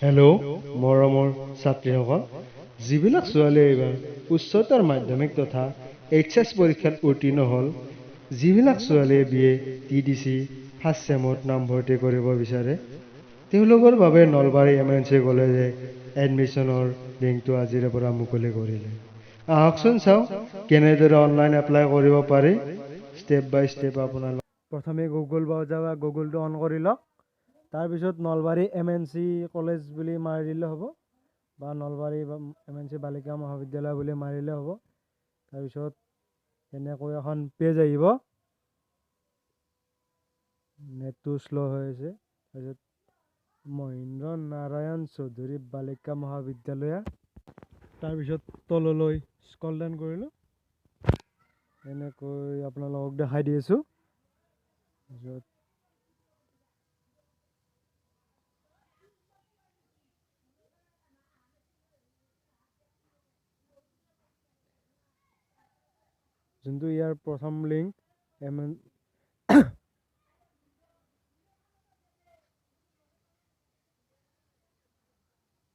Hello' মৰমৰ ছাত্ৰীসকল, যিবিলাক ছোৱালীয়ে এইবাৰ উচ্চতৰ মাধ্যমিক তথা এইচ পৰীক্ষাত উত্তীৰ্ণ হ'ল, যিবিলাক ছোৱালীয়ে BA TDC ফাৰ্ষ্ট ছেমত নামভৰ্তি কৰিব বিচাৰে, তেওঁলোকৰ বাবে নলবাৰী MNC কলেজে এডমিশ্যনৰ লিংকটো আজিৰে পৰা মুকলি কৰিলে। আহকচোন চাওঁ কেনেদৰে অনলাইন এপ্লাই কৰিব পাৰি। ষ্টেপ বাই ষ্টেপ আপোনালোক প্ৰথমে গুগল ব্ৰাউজাৰ বা গুগলটো অন কৰি লওক। তাৰপিছত নলবাৰী MNC কলেজ বুলি মাৰি দিলে হ'ব, বা নলবাৰী MNC বালিকা মহাবিদ্যালয় বুলি মাৰিলে হ'ব। তাৰপিছত এনেকৈ এখন পেজ আহিব, নেটটো শ্ল' হৈ আছে। তাৰপিছত মহেন্দ্ৰ নাৰায়ণ চৌধুৰী বালিকা মহাবিদ্যালয়, তাৰপিছত তললৈ স্ক্ৰল ডাউন কৰিলোঁ। এনেকৈ আপোনালোকক দেখাই দি আছোঁ। তাৰপিছত যোনটো ইয়াৰ প্ৰথম লিংক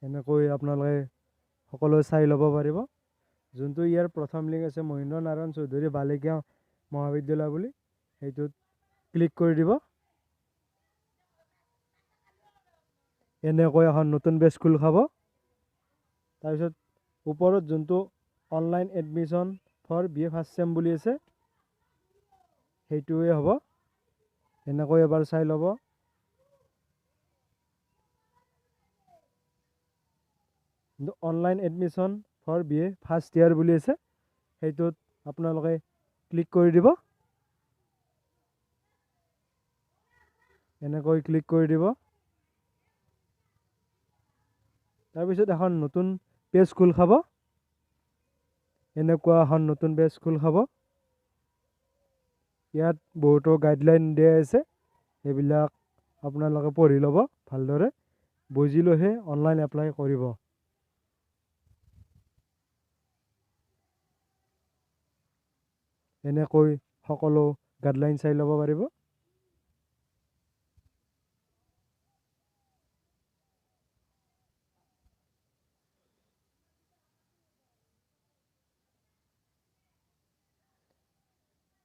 এনেকৈ আপোনালোকে সকলোৱে চাই ল'ব পাৰিব। যোনটো ইয়াৰ প্ৰথম লিংক আছে মহেন্দ্ৰ নাৰায়ণ চৌধুৰী বালিকা মহাবিদ্যালয় বুলি, সেইটোত ক্লিক কৰি দিব। এনেকৈ এখন নতুন পেজ খোল খাব। তাৰপিছত ওপৰত যোনটো online admission for BA first sem বুলি আছে, সেইটোৱে হ'ব। এনেকৈ এবাৰ চাই ল'ব। Online admission for BA first year বুলি আছে, সেইটোত আপোনালোকে ক্লিক কৰি দিব। এনেকৈ ক্লিক কৰি দিব। তাৰপিছত এখন নতুন পেজ খোল খাব। এনেকুৱা এখন নতুন পেজ খোল খাব। ইয়াত বহুতো গাইডলাইন দিয়া আছে, সেইবিলাক আপোনালোকে পঢ়ি ল'ব ভালদৰে, বুজি লৈহে অনলাইন এপ্লাই কৰিব। এনেকৈ সকলো গাইডলাইন চাই ল'ব পাৰিব।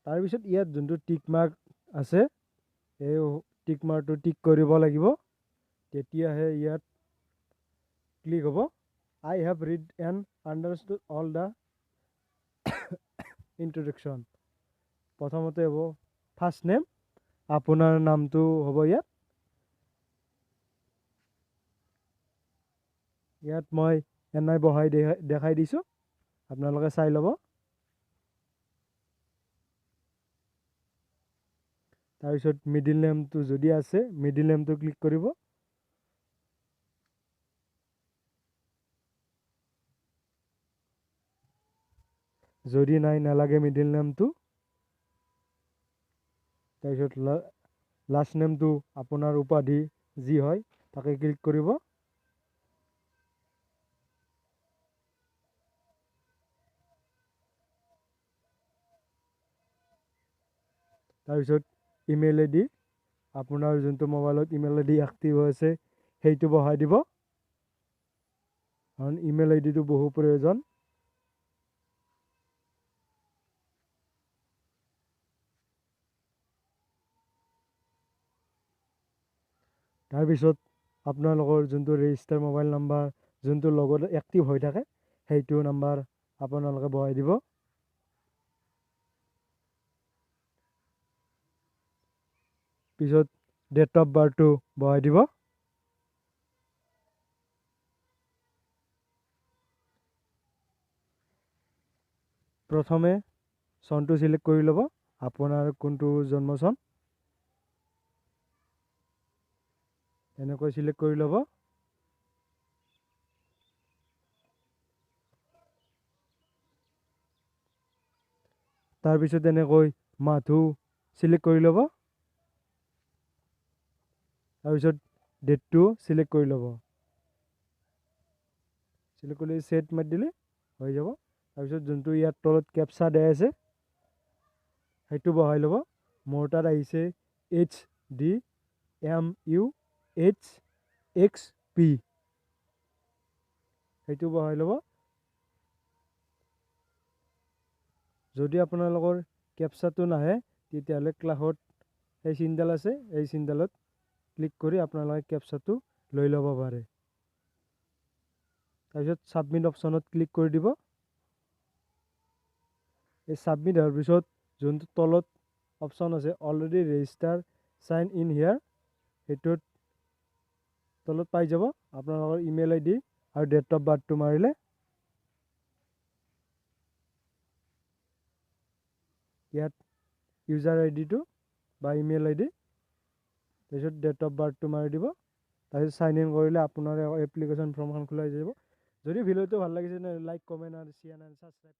তাৰপিছত ইয়াত যোনটো টিক মাৰ্ক আছে, এই টিক মাৰ্কটো টিক কৰিব লাগিব, তেতিয়াহে ইয়াত ক্লিক হ'ব। I have read and understood all the introduction. প্ৰথমতে হ'ব ফাৰ্ষ্ট নেম, আপোনাৰ নামটো হ'ব ইয়াত। ইয়াত মই NI বহাই দেখাই দিছোঁ, আপোনালোকে চাই ল'ব। তাৰপিছত মিডিল নেমটো যদি আছে, মিডিল নেমটো ক্লিক কৰিব। যদি নাই, নালাগে মিডিল নেমটো। তাৰপিছত লাষ্ট নেমটো আপোনাৰ উপাধি যি হয় তাকে ক্লিক কৰিব। তাৰপিছত ইমেইল ID, আপোনাৰ যোনটো মোবাইলত ইমেইল ID এক্টিভ হৈ আছে সেইটো বহাই দিব, কাৰণ ইমেইল IDটো বহু প্ৰয়োজন। তাৰপিছত আপোনালোকৰ যোনটো ৰেজিষ্টাৰ মোবাইল নাম্বাৰ যোনটো লগত এক্টিভ হৈ থাকে, সেইটো নাম্বাৰ আপোনালোকে বহাই দিব। পিছত ডেট অফ বাৰ্থটো বহাই দিব। প্ৰথমে চনটো চিলেক্ট কৰি ল'ব, আপোনাৰ কোনটো জন্ম চন, এনেকৈ চিলেক্ট কৰি ল'ব। তাৰপিছত এনেকৈ মাহটো চিলেক্ট কৰি ল'ব। তাৰপিছত ডেটটো চিলেক্ট কৰি ল'ব। চিলেক্ট কৰি ছেট মাৰি দিলে হৈ যাব। তাৰপিছত যোনটো ইয়াত তলত কেপচা দিয়া আছে, সেইটো বহাই ল'ব। মোৰ তাত আহিছে HDMUHXP। সেইটো বহাই ল'ব। যদি আপোনালোকৰ কেপচাটো নাহে তেতিয়াহ'লে ক্লাছত এই চিনডাল আছে, এই চিনডালত ক্লিক কৰি আপোনালোকে কেপচাটো লৈ ল'ব পাৰে। তাৰপিছত ছাবমিট অপশ্যনত ক্লিক কৰি দিব। এই ছাবমিট হোৱাৰ পিছত যোনটো তলত অপশ্যন আছে অলৰেডি ৰেজিষ্টাৰ চাইন ইন হিয়াৰ, সেইটোত তলত পাই যাব আপোনালোকৰ ইমেইল ID আৰু ডেট অফ বাৰ্থটো মাৰিলে ইয়াত ইউজাৰ আইডিটো বা ইমেইল ID, তাৰপিছত ডেট অফ বাৰ্থটো মাৰি দিব। তাৰপিছত চাইন ইন কৰিলে আপোনাৰ এপ্লিকেশ্যন ফৰ্মখন খোলাই যাব। যদি ভিডিঅ'টো ভাল লাগিছে লাইক, কমেণ্ট আৰু শ্বেয়াৰ আৰু ছাবস্ক্ৰাইব